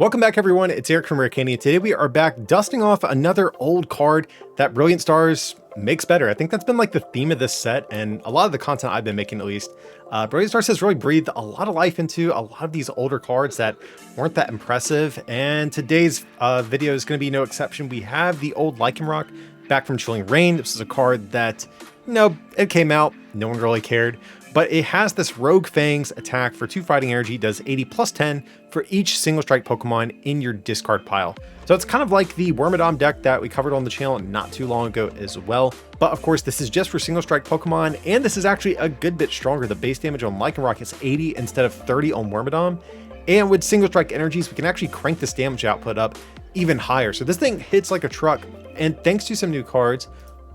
Welcome back everyone, it's Aric from Rare Candy, and today we are back dusting off another old card that Brilliant Stars makes better. I think that's been like the theme of this set and a lot of the content I've been making at least. Brilliant Stars has really breathed a lot of life into a lot of these older cards that weren't that impressive, and today's video is going to be no exception. We have the old Lycanroc back from Chilling Reign. This is a card that, it came out, no one really cared. But it has this Rogue Fangs attack for 2 fighting energy, does 80 plus 10 for each single strike Pokemon in your discard pile. So it's kind of like the Wormadam deck that we covered on the channel not too long ago as well. But of course, this is just for single strike Pokemon, and this is actually a good bit stronger. The base damage on Lycanroc is 80 instead of 30 on Wormadam. And with single strike energies, we can actually crank this damage output up even higher. So this thing hits like a truck. And thanks to some new cards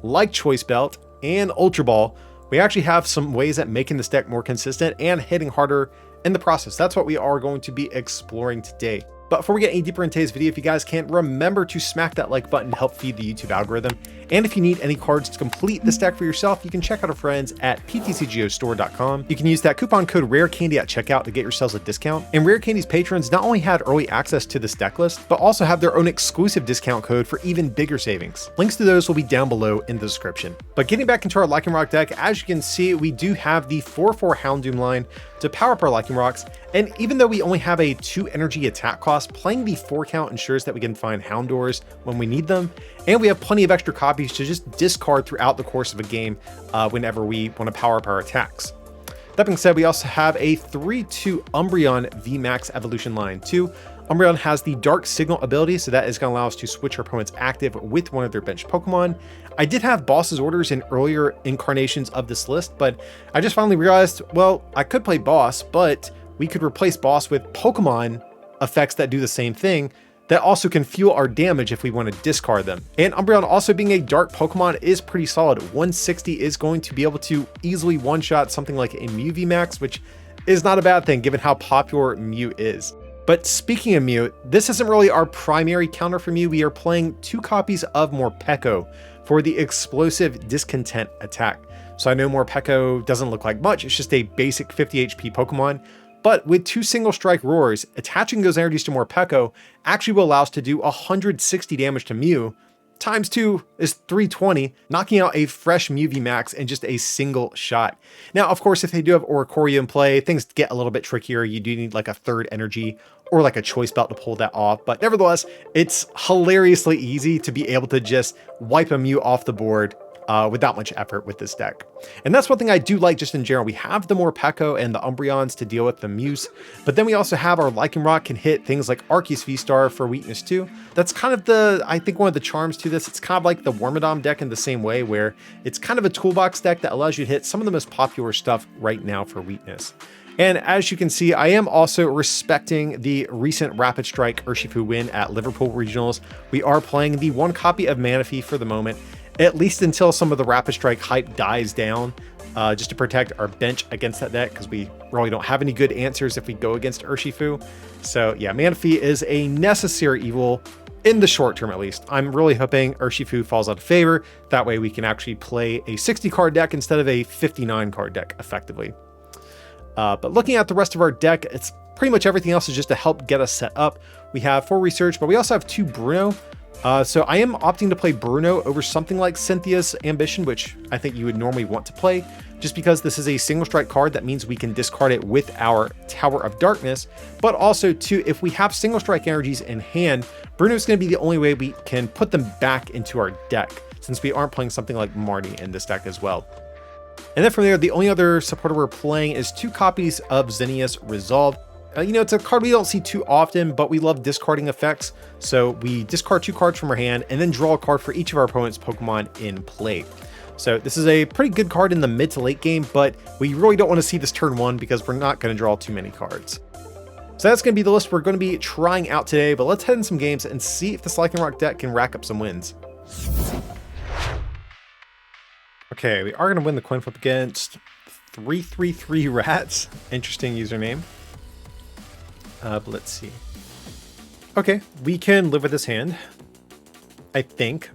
like Choice Belt and Ultra Ball, we actually have some ways at making this deck more consistent and hitting harder in the process. That's what we are going to be exploring today. But before we get any deeper into today's video, if you guys can, remember to smack that like button to help feed the YouTube algorithm. And if you need any cards to complete this deck for yourself, you can check out our friends at PTCGO You can use that coupon code RARECANDY at checkout to get yourselves a discount. And Rare Candy's patrons not only had early access to this deck list, but also have their own exclusive discount code for even bigger savings. Links to those will be down below in the description. But getting back into our Lycanroc deck, as you can see, we do have the 4/4 Houndoom line to power up our Lycanrocs. And even though we only have a 2 energy attack cost, playing the 4 count ensures that we can find Houndours when we need them. And we have plenty of extra copies to just discard throughout the course of a game whenever we want to power up our attacks. That being said, we also have a 3/2 Umbreon VMAX evolution line too. Umbreon has the Dark Signal ability, so that is going to allow us to switch our opponents active with one of their bench Pokemon. I did have Boss's Orders in earlier incarnations of this list, but I just finally realized, well, I could play Boss, but we could replace Boss with Pokemon effects that do the same thing, that also can fuel our damage if we want to discard them. And Umbreon, also being a dark Pokemon, is pretty solid. 160 is going to be able to easily one-shot something like a Mew VMAX, which is not a bad thing given how popular Mew is. But speaking of Mew, this isn't really our primary counter for Mew. We are playing 2 copies of Morpeko for the explosive Discontent attack. So I know Morpeko doesn't look like much, it's just a basic 50 HP Pokemon. But with 2 single strike roars, attaching those energies to Morpeko actually will allow us to do 160 damage to Mew. Times 2 is 320, knocking out a fresh Mew VMAX in just a single shot. Now, of course, if they do have Oricorio in play, things get a little bit trickier. You do need like a 3rd energy or like a Choice Belt to pull that off. But nevertheless, it's hilariously easy to be able to just wipe a Mew off the board without much effort with this deck. And that's one thing I do like just in general. We have the Morpeko and the Umbreons to deal with the Mews, but then we also have our Lycanroc can hit things like Arceus V-Star for weakness too. That's kind of I think one of the charms to this. It's kind of like the Wormadam deck in the same way, where it's kind of a toolbox deck that allows you to hit some of the most popular stuff right now for weakness. And as you can see, I am also respecting the recent Rapid Strike Urshifu win at Liverpool Regionals. We are playing the 1 copy of Manaphy for the moment, at least until some of the Rapid Strike hype dies down, just to protect our bench against that deck, because we really don't have any good answers if we go against Urshifu. So yeah, Manaphy is a necessary evil in the short term at least. I'm really hoping Urshifu falls out of favor. That way we can actually play a 60 card deck instead of a 59 card deck effectively. But looking at the rest of our deck, it's pretty much everything else is just to help get us set up. We have 4 research, but we also have 2 Bruno. So I am opting to play Bruno over something like Cynthia's Ambition, which I think you would normally want to play, just because this is a single strike card. That means we can discard it with our Tower of Darkness, but also too, if we have single strike energies in hand, Bruno is going to be the only way we can put them back into our deck, since we aren't playing something like Marnie in this deck as well. And then from there, the only other supporter we're playing is 2 copies of Xenia's Resolve. It's a card we don't see too often, but we love discarding effects. So we discard 2 cards from our hand and then draw a card for each of our opponent's Pokemon in play. So this is a pretty good card in the mid to late game, but we really don't want to see this turn 1 because we're not going to draw too many cards. So that's going to be the list we're going to be trying out today, but let's head in some games and see if this Lycanroc deck can rack up some wins. Okay, we are going to win the coin flip against 333 Rats. Interesting username. But let's see. Okay, we can live with this hand, I think.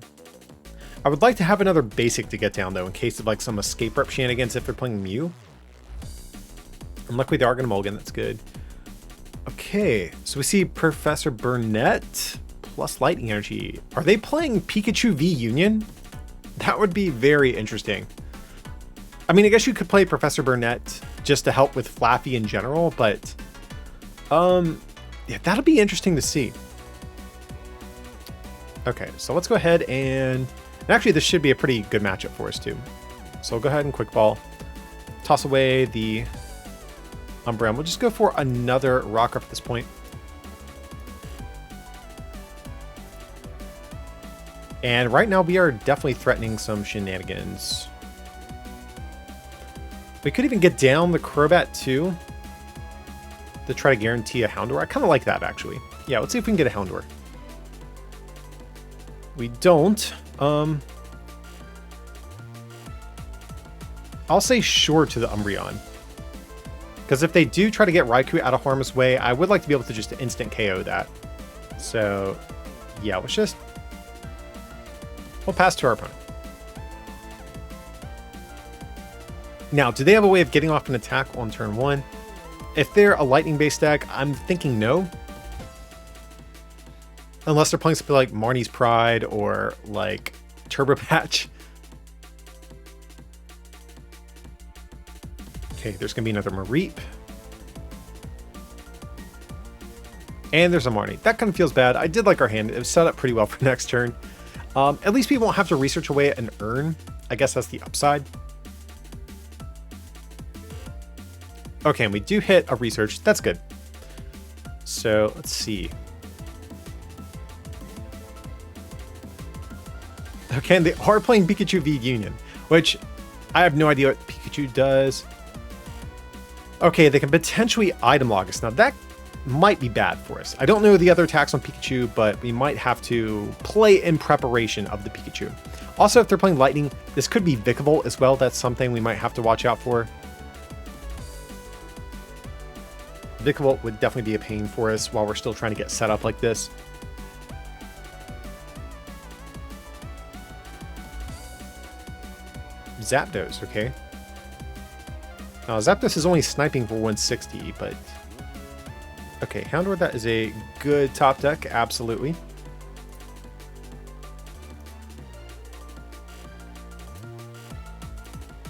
I would like to have another basic to get down though, in case of like some escape rep shenanigans if they're playing Mew. And luckily they are going to mulligan, that's good. Okay. Okay, so we see Professor Burnett plus Lightning Energy. Are they playing Pikachu v Union? That would be very interesting. I mean, I guess you could play Professor Burnett just to help with Flaffy in general, but yeah, that'll be interesting to see. Okay, so let's go ahead and actually this should be a pretty good matchup for us too. So we'll go ahead and quick ball, toss away the Umbreon. We'll just go for another Rockruff at this point. And right now we are definitely threatening some shenanigans. We could even get down the Crobat too to try to guarantee a Houndour. I kind of like that actually. Yeah, let's see if we can get a Houndour. We don't. I'll say sure to the Umbreon. Because if they do try to get Raikou out of harm's way, I would like to be able to just instant KO that. So, yeah, we'll pass to our opponent. Now, do they have a way of getting off an attack on turn 1? If they're a lightning-based deck, I'm thinking no. Unless they're playing something like Marnie's Pride or like Turbo Patch. Okay, there's going to be another Mareep. And there's a Marnie. That kind of feels bad. I did like our hand. It was set up pretty well for next turn. At least we won't have to research away an urn. I guess that's the upside. Okay, and we do hit a research. That's good. So let's see. Okay, and they are playing Pikachu v Union, which I have no idea what Pikachu does. Okay, they can potentially item log us. Now that might be bad for us. I don't know the other attacks on Pikachu, but we might have to play in preparation of the Pikachu. Also, if they're playing Lightning, this could be Vikavolt as well. That's something we might have to watch out for. Vikavolt would definitely be a pain for us while we're still trying to get set up like this. Zapdos, okay. Now, Zapdos is only sniping for 160, but... Okay, Houndour, that is a good top deck, absolutely.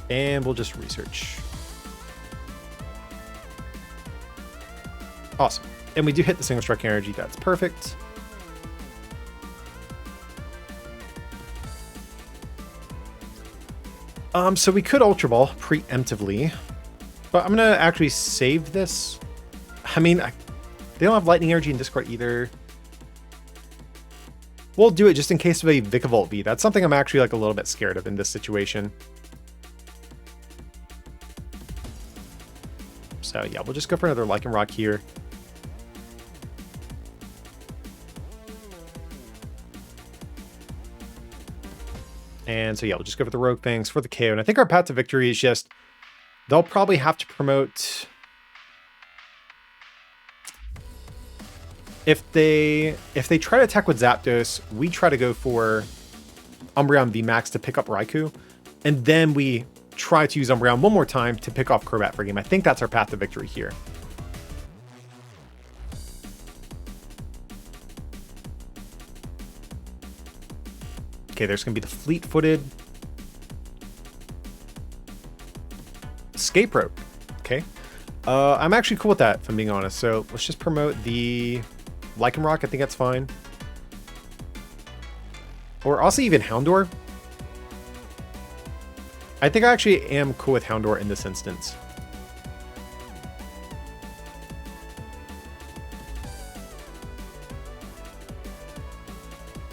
And we'll just research. Awesome. And we do hit the Single Strike Energy, that's perfect. So we could Ultra Ball preemptively, but I'm going to actually save this. I mean, they don't have Lightning Energy in Discord either. We'll do it just in case of a Vikavolt V. That's something I'm actually like a little bit scared of in this situation. So yeah, we'll just go for another Lycanroc here. And so yeah, we'll just go for the Rogue Fangs for the KO. And I think our path to victory is just, they'll probably have to promote... If they try to attack with Zapdos, we try to go for Umbreon VMAX to pick up Raikou. And then we try to use Umbreon one more time to pick off Crobat for game. I think that's our path to victory here. Okay, there's going to be the fleet-footed Escape Rope. Okay. I'm actually cool with that, if I'm being honest. So let's just promote the Lycanroc. I think that's fine. Or also even Houndour. I think I actually am cool with Houndour in this instance.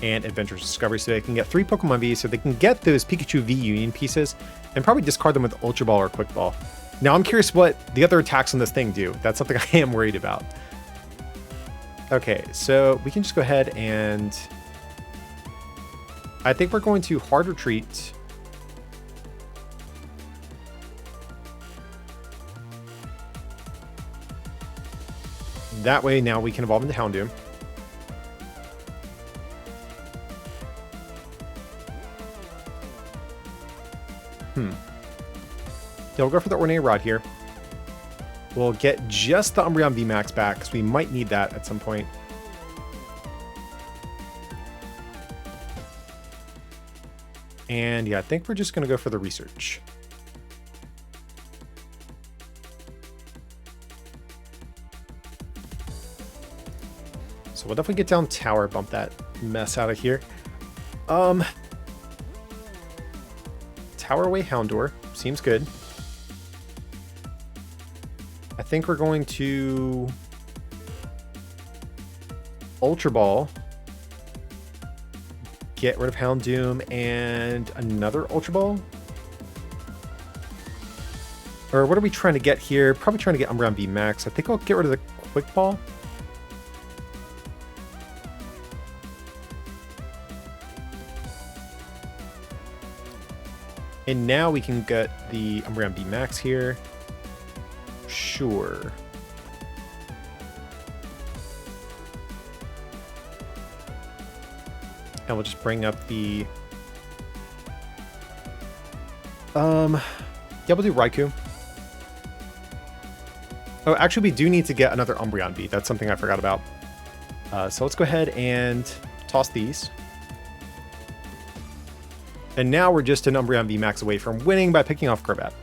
And Adventurous Discovery, so they can get 3 Pokemon V's, so they can get those Pikachu V Union pieces, and probably discard them with Ultra Ball or Quick Ball. Now I'm curious what the other attacks on this thing do. That's something I am worried about. Okay, so we can just go ahead and... I think we're going to Hard Retreat. That way now we can evolve into Houndoom. Yeah, we'll go for the Ornate Rod here. We'll get just the Umbreon VMAX back because we might need that at some point. And yeah, I think we're just going to go for the research. So we'll definitely get down tower, bump that mess out of here. Tower away Houndour. Seems good. I think we're going to Ultra Ball. Get rid of Houndoom and another Ultra Ball. Or what are we trying to get here? Probably trying to get Umbreon VMAX. I think I'll get rid of the Quick Ball. And now we can get the Umbreon VMAX here. Sure. And we'll just bring up the... yeah, we'll do Raikou. Oh, actually, we do need to get another Umbreon V. That's something I forgot about. So let's go ahead and toss these. And now we're just an Umbreon VMAX away from winning by picking off Crobat.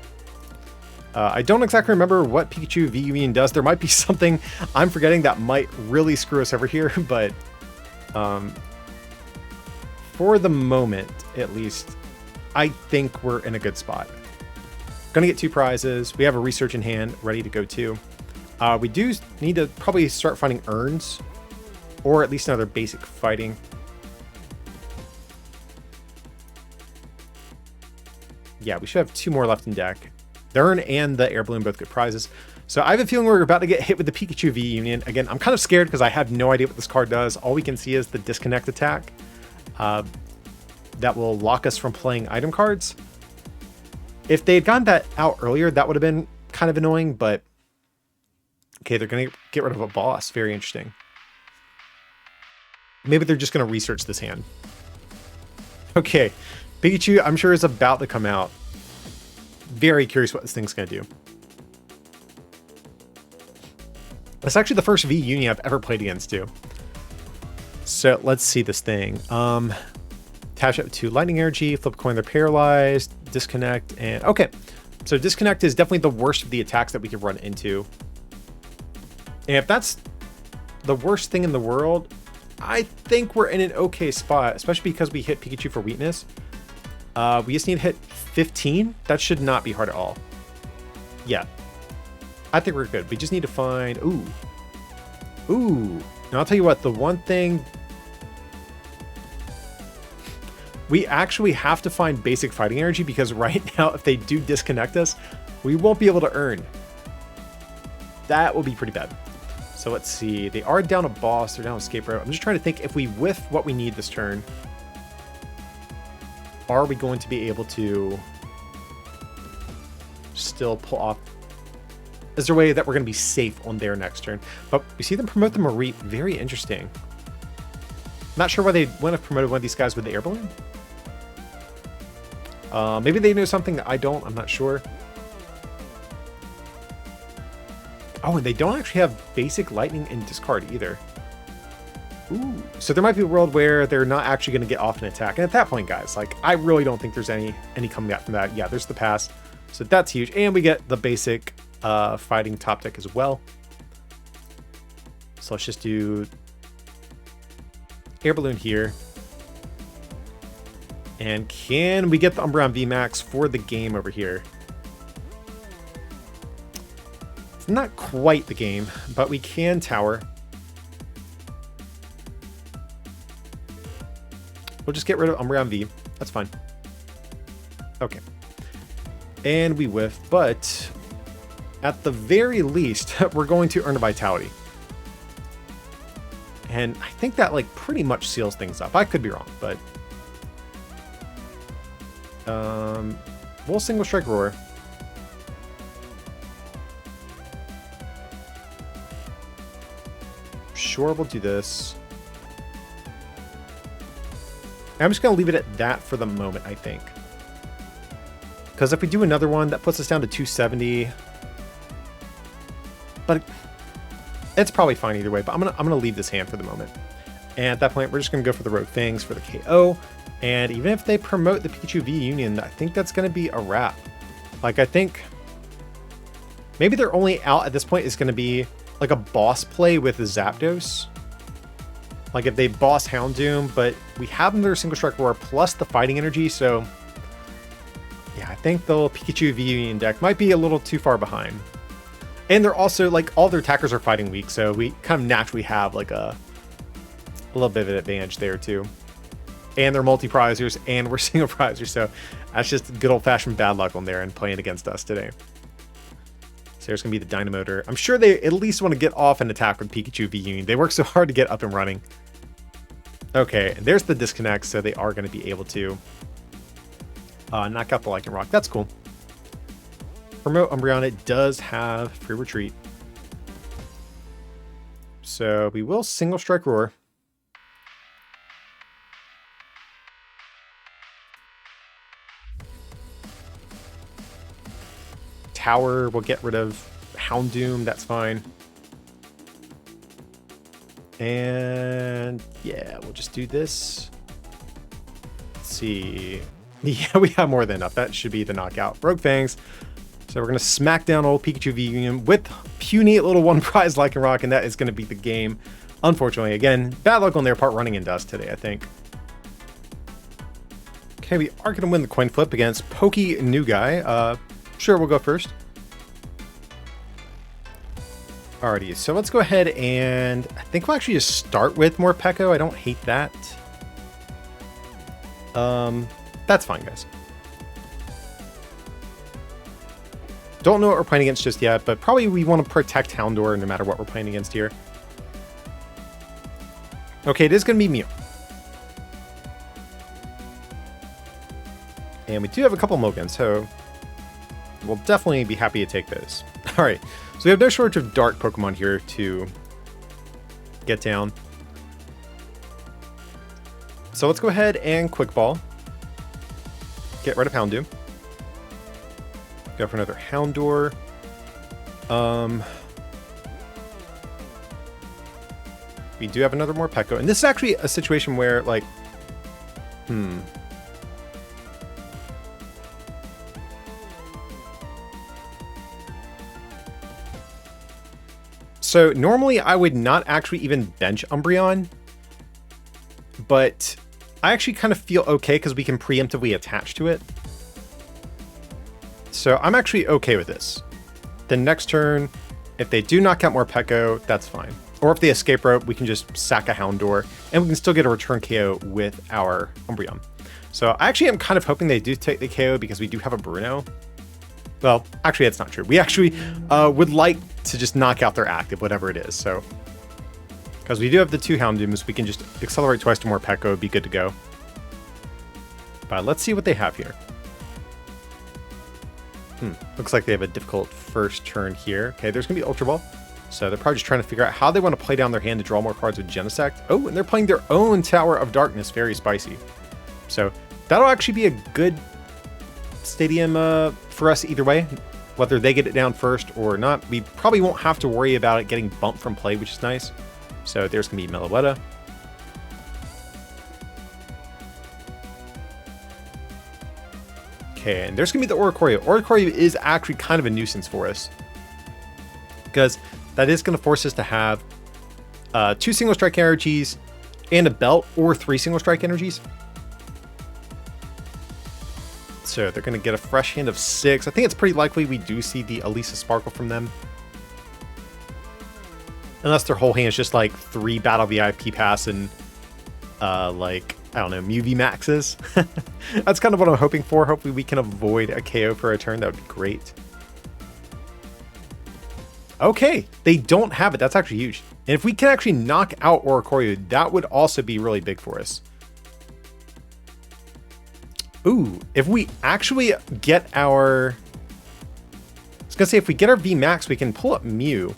I don't exactly remember what Pikachu V Union does. There might be something I'm forgetting that might really screw us over here, but for the moment, at least, I think we're in a good spot. Gonna get 2 prizes. We have a research in hand, ready to go too. We do need to probably start finding urns, or at least another basic fighting. Yeah, we should have 2 more left in deck. The urn and the air balloon, both good prizes. So I have a feeling we're about to get hit with the Pikachu V Union. Again, I'm kind of scared because I have no idea what this card does. All we can see is the disconnect attack. That will lock us from playing item cards. If they had gotten that out earlier, that would have been kind of annoying, but... Okay, they're going to get rid of a boss. Very interesting. Maybe they're just going to research this hand. Okay, Pikachu, I'm sure, is about to come out. Very curious what this thing's going to do. That's actually the first V Union I've ever played against, too. So let's see this thing. Attach it to Lightning Energy, flip a coin, they're paralyzed, disconnect, and okay. So disconnect is definitely the worst of the attacks that we could run into. And if that's the worst thing in the world, I think we're in an okay spot, especially because we hit Pikachu for weakness. We just need to hit 15. That should not be hard at all. Yeah. I think we're good. We just need to find... Ooh. Ooh. Now, I'll tell you what. The one thing... We actually have to find basic fighting energy because right now, if they do disconnect us, we won't be able to earn. That will be pretty bad. So let's see. They are down a boss. They're down escape route. I'm just trying to think if we whiff what we need this turn, are we going to be able to still pull off? Is there a way that we're going to be safe on their next turn? But we see them promote the Marie. Very interesting. Not sure why they wouldn't have promoted one of these guys with the air balloon. Maybe they know something that I don't. I'm not sure. Oh, and they don't actually have basic lightning and discard either. Ooh. So there might be a world where they're not actually going to get off an attack. And at that point, guys, like, I really don't think there's any coming out from that. Yeah, there's the pass. So that's huge. And we get the basic fighting top deck as well. So let's just do air balloon here. And can we get the Umbreon VMAX for the game over here? It's not quite the game, but we can tower. We'll just get rid of Umbreon V. That's fine. Okay. And we whiff, but at the very least, we're going to earn a Vitality. And I think that, like, pretty much seals things up. I could be wrong, but... we'll Single Strike Roar. Sure, we'll do this. I'm just going to leave it at that for the moment, I think. Because if we do another one, that puts us down to 270. but it's probably fine either way. But I'm gonna leave this hand for the moment. And at that point, we're just gonna go for the Rogue Fangs for the KO. And even if they promote the Pikachu V Union, I think that's gonna be a wrap. Like, I think maybe their only out at this point is gonna be like a boss play with Zapdos. Like if they boss Houndoom, but we have them their Single Strike Roar plus the fighting energy, so yeah, I think the Pikachu V Union deck might be a little too far behind. And they're also, like, all their attackers are fighting weak, so we kind of naturally have like a little bit of an advantage there too. And they're multi-prizers, and we're single prizers, so that's just good old-fashioned bad luck on there and playing against us today. So there's going to be the Dynamotor. I'm sure they at least want to get off an attack with Pikachu V Union. They work so hard to get up and running. Okay, and there's the disconnect, so they are going to be able to knock out the Lycanroc. That's cool. Promote Umbreon. It does have free retreat. So we will Single Strike Roar. Tower will get rid of Houndoom, that's fine. And yeah, we'll just do this. Let's see. Yeah, we have more than enough. That should be the knockout. Rogue Fangs. So we're going to smack down old Pikachu V Union with puny little one prize Lycanroc, and that is going to be the game. Unfortunately, again, bad luck on their part running in dust today, I think. Okay, we are going to win the coin flip against Pokey New Guy. Sure, we'll go first. Alrighty, so let's go ahead and I think we'll actually just start with more Peko. I don't hate that. That's fine, guys. Don't know what we're playing against just yet, but probably we want to protect Houndour no matter what we're playing against here. Okay, it is going to be Mew. And we do have a couple Mulligans, so we'll definitely be happy to take those. All right, so we have no shortage of dark Pokemon here to get down. So let's go ahead and Quick Ball. Get rid of Houndoom. Go for another Houndour. We do have another more Peko. And this is actually a situation where, like, So normally I would not actually even bench Umbreon, but I actually kind of feel okay because we can preemptively attach to it. So I'm actually okay with this. The next turn, if they do knock out more Peko, that's fine. Or if they escape rope, we can just sack a Houndour, and we can still get a return KO with our Umbreon. So I actually am kind of hoping they do take the KO because we do have a Bruno. Well, actually, that's not true. We actually would like to just knock out their active, whatever it is. So, because we do have the two Houndooms, we can just accelerate twice to more Peko, be good to go. But let's see what they have here. Looks like they have a difficult first turn here. Okay, there's going to be Ultra Ball. So they're probably just trying to figure out how they want to play down their hand to draw more cards with Genesect. Oh, and they're playing their own Tower of Darkness. Very spicy. So that'll actually be a good stadium for us either way. Whether they get it down first or not, we probably won't have to worry about it getting bumped from play, which is nice. So there's going to be Meloetta. Okay, and there's going to be the Oricorio. Oricorio is actually kind of a nuisance for us, because that is going to force us to have 2 Single Strike energies and a belt, or 3 Single Strike energies. So they're going to get a fresh hand of 6. I think it's pretty likely we do see the Elisa Sparkle from them. Unless their whole hand is just like 3 Battle VIP Pass and like, I don't know, Mew VMAXs. That's kind of what I'm hoping for. Hopefully we can avoid a KO for a turn. That would be great. Okay, they don't have it. That's actually huge. And if we can actually knock out Oricorio, that would also be really big for us. Ooh, if we actually get our... I was going to say, if we get our VMAX, we can pull up Mew.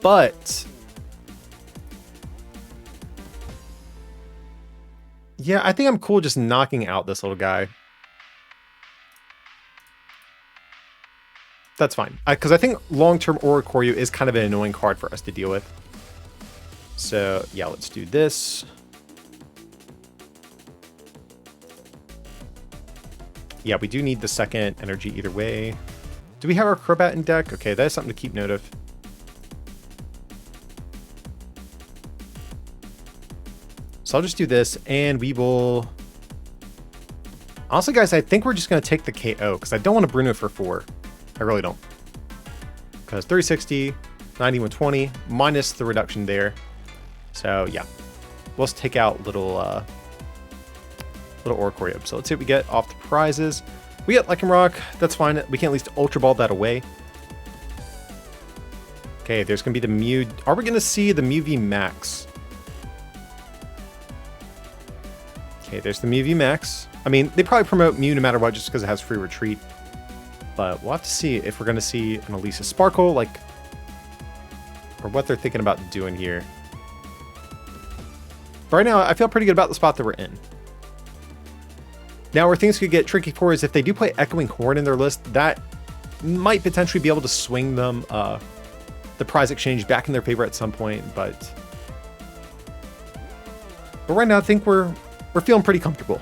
But... yeah, I think I'm cool just knocking out this little guy. That's fine. Because I think long-term Oricorio is kind of an annoying card for us to deal with. So, yeah, let's do this. Yeah, we do need the second energy either way. Do we have our Crobat in deck? Okay, that is something to keep note of. So I'll just do this, and we will... Honestly, guys, I think we're just going to take the KO, because I don't want to Bruno for 4. I really don't. Because 360, 90, 120, minus the reduction there. So, yeah. Let's take out little Oricorio. So let's see what we get off the prizes. We get Lycanroc. That's fine. We can at least Ultra Ball that away. Okay, there's going to be the Mew. Are we going to see the Mew VMAX? Okay, there's the Mew VMAX. I mean, they probably promote Mew no matter what just because it has free retreat. But we'll have to see if we're going to see an Elisa Sparkle, like, or what they're thinking about doing here. But right now, I feel pretty good about the spot that we're in. Now, where things could get tricky for is if they do play Echoing Horn in their list, that might potentially be able to swing them the prize exchange back in their favor at some point. But right now, I think we're feeling pretty comfortable.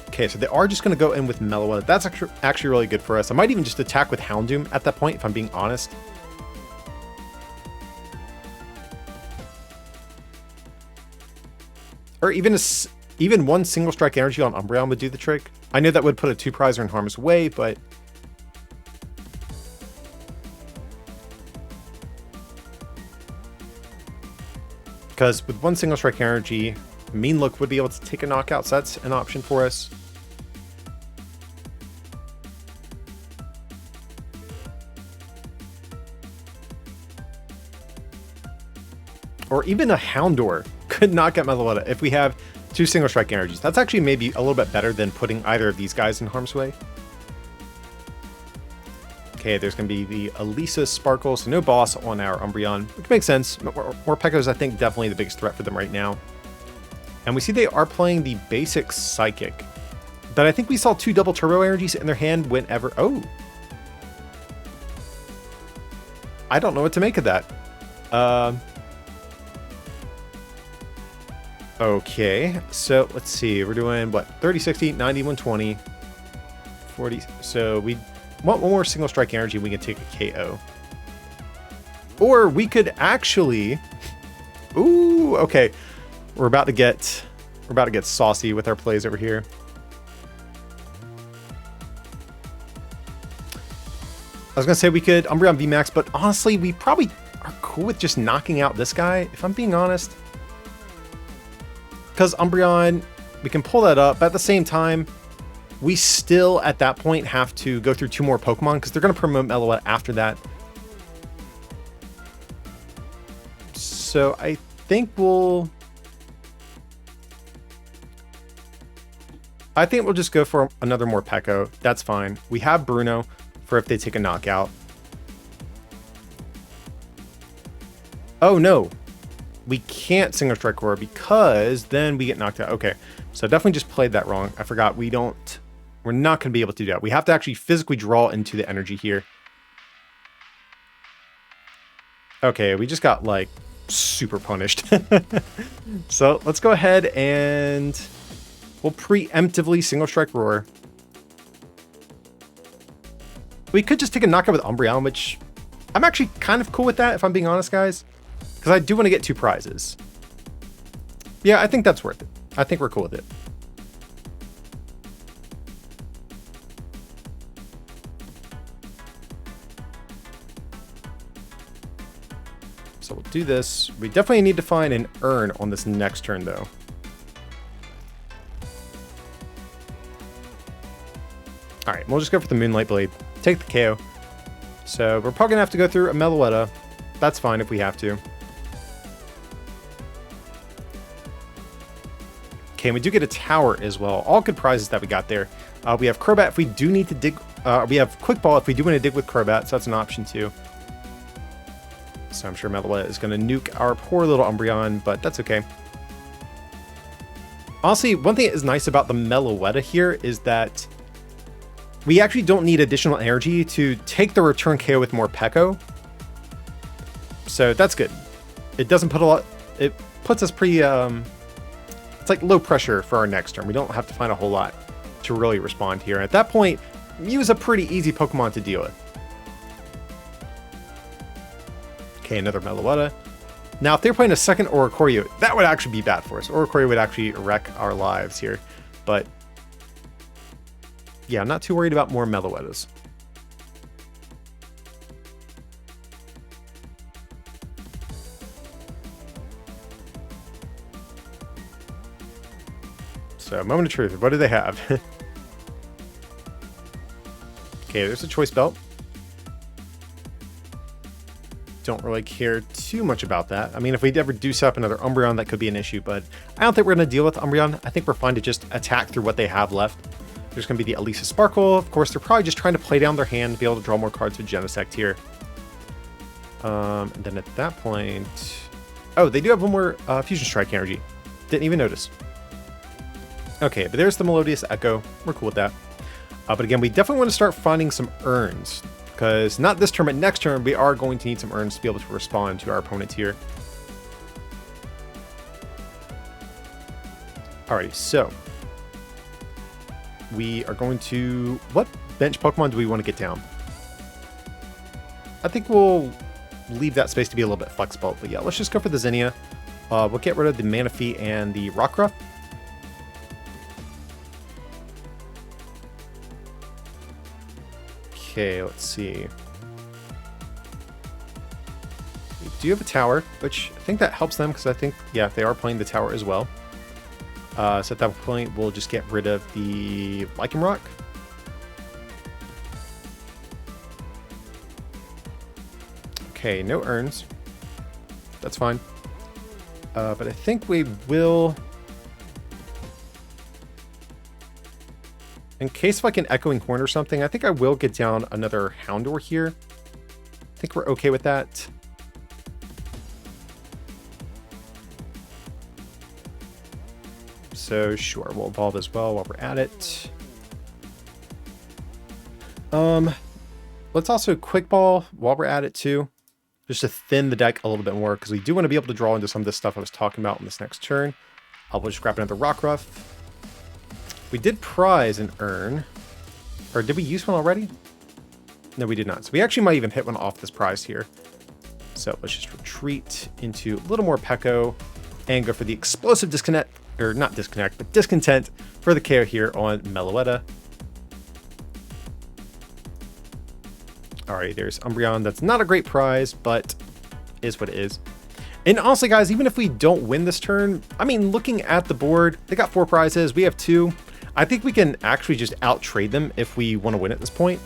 Okay, so they are just going to go in with Meloetta. That's actually really good for us. I might even just attack with Houndoom at that point, if I'm being honest. Or even one Single Strike Energy on Umbreon would do the trick. I know that would put a 2-prizer in harm's way, but... Because with one Single Strike Energy, Mean Look would be able to take a knockout, so that's an option for us. Or even a Houndour could knock out Meloetta if we have 2 Single Strike Energies. That's actually maybe a little bit better than putting either of these guys in harm's way. Okay, there's going to be the Elisa Sparkle, so no boss on our Umbreon, which makes sense. Morpeko is, I think, definitely the biggest threat for them right now. And we see they are playing the basic Psychic. But I think we saw 2 double Turbo Energies in their hand whenever... Oh! I don't know what to make of that. Okay, so let's see. We're doing, what, 30, 60, 90, 120, 40. So we want one more Single Strike Energy. We can take a KO. Or we could actually... Ooh, okay. We're about to get saucy with our plays over here. I was gonna say we could Umbreon VMAX, but honestly, we probably are cool with just knocking out this guy, if I'm being honest. Because Umbreon, we can pull that up, but at the same time, we still, at that point, have to go through 2 more Pokemon, because they're going to promote Meloetta after that. So I think we'll just go for another Morpeko. That's fine. We have Bruno for if they take a knockout. Oh, no. We can't Single Strike Roar because then we get knocked out. Okay, so definitely just played that wrong. I forgot we're not going to be able to do that. We have to actually physically draw into the energy here. Okay, we just got, like, super punished. So let's go ahead and we'll preemptively Single Strike Roar. We could just take a knockout with Umbreon, which I'm actually kind of cool with that, if I'm being honest, guys. Because I do want to get 2 prizes. Yeah, I think that's worth it. I think we're cool with it. So we'll do this. We definitely need to find an urn on this next turn, though. Alright, we'll just go for the Moonlight Blade. Take the KO. So we're probably going to have to go through a Meloetta. That's fine if we have to. Okay, and we do get a tower as well. All good prizes that we got there. We have Crobat if we do need to dig. We have Quick Ball if we do want to dig with Crobat, so that's an option too. So I'm sure Meloetta is going to nuke our poor little Umbreon, but that's okay. Honestly, one thing that is nice about the Meloetta here is that We actually don't need additional energy to take the return KO with more Peko. So that's good. It doesn't put a lot... It puts us pretty... it's like low pressure for our next turn. We don't have to find a whole lot to really respond here. At that point, Mew is a pretty easy Pokemon to deal with. Okay, another Meloetta. Now, if they're playing a second Oricorio, that would actually be bad for us. Oricorio would actually wreck our lives here. But yeah, I'm not too worried about more Meloettas. So, moment of truth. What do they have? Okay, there's a choice belt. Don't really care too much about that. I mean, if we ever do set up another Umbreon, that could be an issue, but I don't think we're going to deal with Umbreon. I think we're fine to just attack through what they have left. There's going to be the Elisa Sparkle. Of course, they're probably just trying to play down their hand, be able to draw more cards with Genesect here. And then at that point... Oh, they do have one more Fusion Strike energy. Didn't even notice. Okay, but there's the Melodious Echo. We're cool with that. But again, we definitely want to start finding some urns. Because not this turn, but next turn, we are going to need some urns to be able to respond to our opponents here. Alrighty, so we are going to... What bench Pokemon do we want to get down? I think we'll leave that space to be a little bit flexible. But yeah, let's just go for the Zinnia. We'll get rid of the Manaphy and the Rockruff. Okay, let's see. We do have a tower, which I think that helps them because I think, yeah, they are playing the tower as well. So at that point, we'll just get rid of the Lycanroc. Okay, no urns. That's fine. But I think we will... In case of like an Echoing Horn or something, I think I will get down another Houndour here. I think we're okay with that. So sure, we'll evolve as well while we're at it. Let's also Quick Ball while we're at it too. Just to thin the deck a little bit more, because we do want to be able to draw into some of this stuff I was talking about in this next turn. We'll just grab another Rockruff. We did prize an urn. Or did we use one already? No, we did not. So we actually might even hit one off this prize here. So let's just retreat into a little more Peko and go for the explosive disconnect, or not disconnect, but discontent for the KO here on Meloetta. Alright, there's Umbreon. That's not a great prize, but is what it is. And honestly, guys, even if we don't win this turn, I mean, looking at the board, they got 4 prizes. We have 2. I think we can actually just out-trade them if we want to win at this point.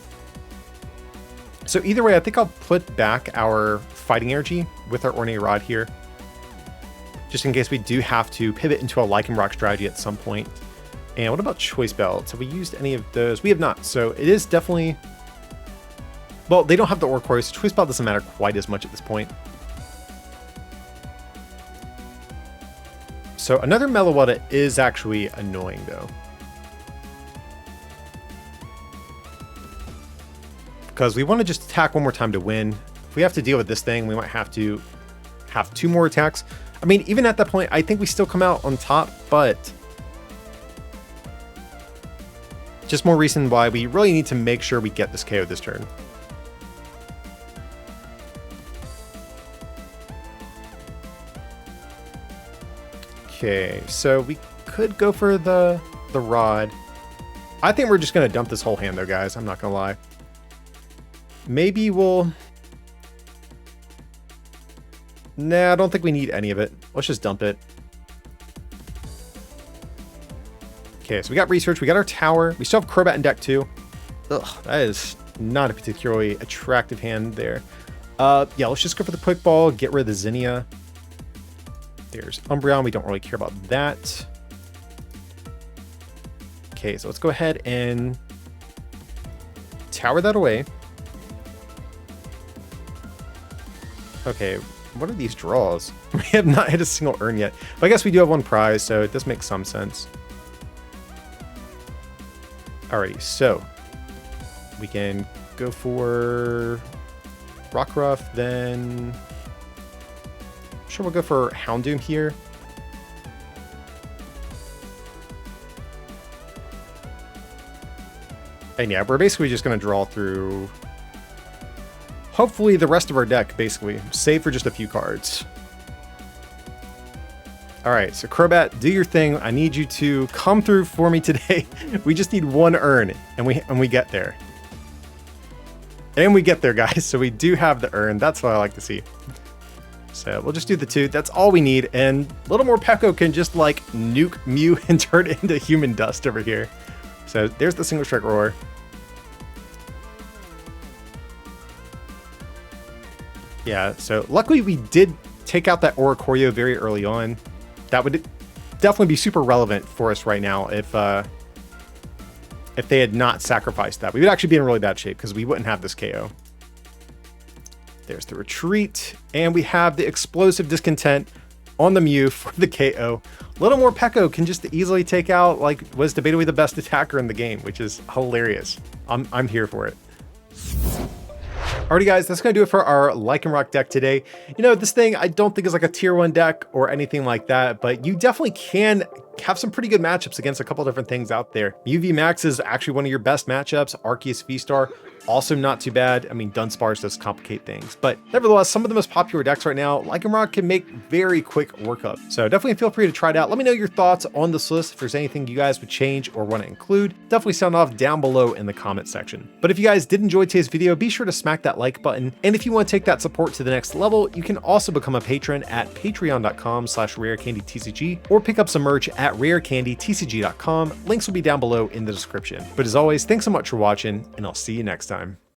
So either way, I think I'll put back our fighting energy with our Ornate Rod here. Just in case we do have to pivot into a Lycanroc strategy at some point. And what about Choice Belts? Have we used any of those? We have not. So it is definitely... Well, they don't have the Oricorio, so Choice Belt doesn't matter quite as much at this point. So another Meloetta is actually annoying, though. Because we want to just attack one more time to win. If we have to deal with this thing, we might have to have 2 more attacks. I mean, even at that point, I think we still come out on top, but... just more reason why we really need to make sure we get this KO this turn. Okay, so we could go for the Rod. I think we're just going to dump this whole hand, though, guys. I'm not going to lie. Maybe we'll... Nah, I don't think we need any of it. Let's just dump it. Okay, so we got Research. We got our Tower. We still have Crobat in deck, too. Ugh, that is not a particularly attractive hand there. Yeah, let's just go for the Quick Ball. Get rid of the Zinnia. There's Umbreon. We don't really care about that. Okay, so let's go ahead and tower that away. Okay, what are these draws? We have not hit a single urn yet. But I guess we do have 1 prize, so it does make some sense. Alrighty, so We can go for Rockruff, then sure, we'll go for Houndoom here. And yeah, we're basically just going to draw through hopefully the rest of our deck, basically, save for just a few cards. All right, so Crobat, do your thing. I need you to come through for me today. We just need one urn, and we get there. And we get there, guys. So we do have the urn. That's what I like to see. So we'll just do the 2. That's all we need. And a little more Pekko can just like nuke Mew and turn it into human dust over here. So there's the Single Strike Roar. Yeah, so luckily we did take out that Oricorio very early on. That would definitely be super relevant for us right now if they had not sacrificed that. We would actually be in really bad shape because we wouldn't have this KO. There's the retreat, and we have the explosive discontent on the Mew for the KO. A little more Pekko can just easily take out, like, was debatably the best attacker in the game, which is hilarious. I'm here for it. Alrighty guys, that's going to do it for our Lycanroc deck today. You know, this thing I don't think is like a tier 1 deck or anything like that, but you definitely can have some pretty good matchups against a couple different things out there. Mew VMAX is actually one of your best matchups. Arceus V-Star, also not too bad. I mean, Dunsparce does complicate things, but nevertheless, some of the most popular decks right now, Lycanroc can make very quick work of. So definitely feel free to try it out. Let me know your thoughts on this list. If there's anything you guys would change or want to include, definitely sound off down below in the comment section. But if you guys did enjoy today's video, be sure to smack that like button. And if you want to take that support to the next level, you can also become a patron at patreon.com/rarecandytcg or pick up some merch at rarecandytcg.com. Links will be down below in the description. But as always, thanks so much for watching, and I'll see you next time.